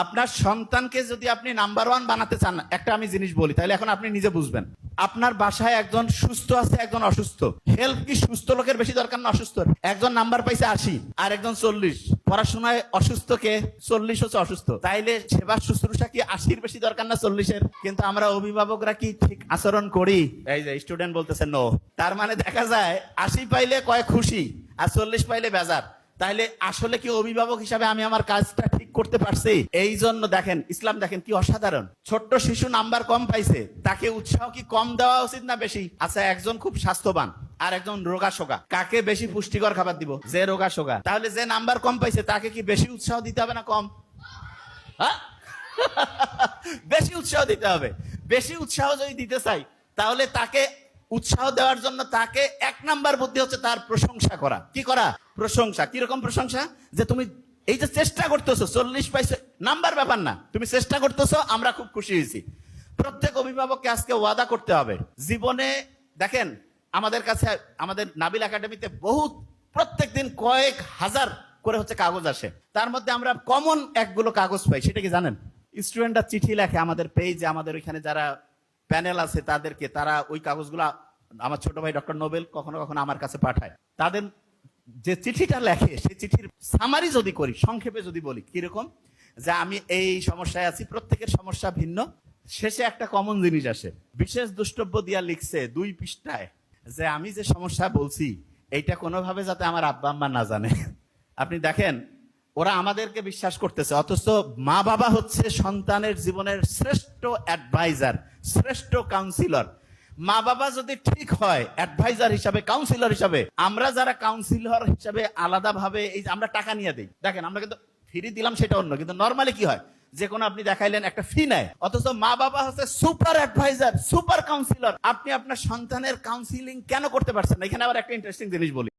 আপনার সন্তানকে যদি আপনি নাম্বার ওয়ান বানাতে চান, একটা আমি জিনিস বলি, তাহলে এখন আপনি নিজে বুঝবেন। আপনার বাসায় একজন সুস্থ আছে, একজন অসুস্থ। হেল্প কি সুস্থ লোকের বেশি দরকার না অসুস্থ? একজন নাম্বার পাইছে 80 আর একজন 40। পড়াশোনায় অসুস্থ কে? 40 হচ্ছে অসুস্থ। তাইলে সেবা শুশ্রূষা কি 80-র বেশি দরকার না 40-এর? কিন্তু আমরা অভিভাবকরা কি ঠিক আচরণ করি? এই যে স্টুডেন্ট বলতেছে নো। তার মানে দেখা যায় 80 পাইলে কয় খুশি আর 40 পাইলে বেজার। তাইলে আসলে কি অভিভাবক হিসাবে আমি আমার কাজটা ঠিক করতে পারছি? এই জন্য দেখেন, ইসলাম দেখেন কি অসাধারণ। ছোট্ট শিশু নাম্বার কম পাইছে, তাকে উৎসাহ কি কম দেওয়া উচিত না বেশি? আচ্ছা, একজন খুব স্বাস্থ্যবান আর একজন রোগা শোগা, কাকে বেশি পুষ্টিকর খাবার দিব? যে রোগা শোগা। তাহলে যে নাম্বার কম পাইছে তাকে কি বেশি উৎসাহ দিতে হবে না কম? হ্যাঁ, বেশি উৎসাহ দিতে হবে। বেশি উৎসাহ যদি দিতে চাই, তাহলে তাকে উৎসাহ দেওয়ার জন্য তাকে 1 নাম্বার বুদ্ধি হচ্ছে তার প্রশংসা করা। কি করা? প্রশংসা। কিরকম প্রশংসা? যে তুমি এই যে চেষ্টা করতেছো, 40 পাইছো, নাম্বার ব্যাপার না, তুমি চেষ্টা করতেছো, আমরা খুব খুশি হয়েছি। প্রত্যেক অভিভাবককে আজকে ওয়াদা করতে হবে জীবনে। দেখেন, আমাদের কাছে আমাদের নাবিল একাডেমিতে বহুত প্রত্যেকদিন কয়েক হাজার করে হচ্ছে কাগজ আসে। তার মধ্যে আমরা কমন একগুলো কাগজ পাই, সেটা কি জানেন? স্টুডেন্টরা চিঠি লেখে আমাদের পেজে, আমাদের ওইখানে যারা প্যানেল আছে তাদেরকে, তারা ওই কাগজগুলো আমার ছোট ভাই ডক্টর নোবেল কখনো কখনো আমার কাছে পাঠায়। তাদের যে চিঠিটা লেখে, সেই চিঠির সামারি যদি করি, সংক্ষেপে যদি বলি, কিরকম যে আমি এই সমস্যায় আছি, প্রত্যেকের সমস্যা ভিন্ন, শেষে একটা কমন জিনিস আসে। বিশেষ দ্রষ্টব্য দিয়া লিখছে 2 পৃষ্ঠায় যে আমি যে সমস্যা বলছি এইটা কোনোভাবে যাতে আমার আব্বা আম্মা না জানে। আপনি দেখেন, ওরা আমাদেরকে বিশ্বাস করতেছে, অথচ মা বাবা হচ্ছে সন্তানের জীবনের শ্রেষ্ঠ অ্যাডভাইজার, শ্রেষ্ঠ কাউন্সিলর। মা বাবা যদি ঠিক হয় অ্যাডভাইজার হিসাবে, কাউন্সিলর হিসাবে, আমরা যারা কাউন্সিলর হিসাবে আলাদাভাবে এই যে আমরা টাকা নিয়ে দিই, দেখেন আমরা কিন্তু ফ্রি দিলাম সেটা অন্য, কিন্তু নর্মালি কি হয়, যে কোনো আপনি দেখাইলেন একটা ফি নেয়, অথচ মা বাবা হচ্ছে সুপার অ্যাডভাইজার, সুপার কাউন্সিলর। আপনি আপনার সন্তানের কাউন্সিলিং কেন করতে পারছেন না? এখানে আবার একটা ইন্টারেস্টিং জিনিস বলি।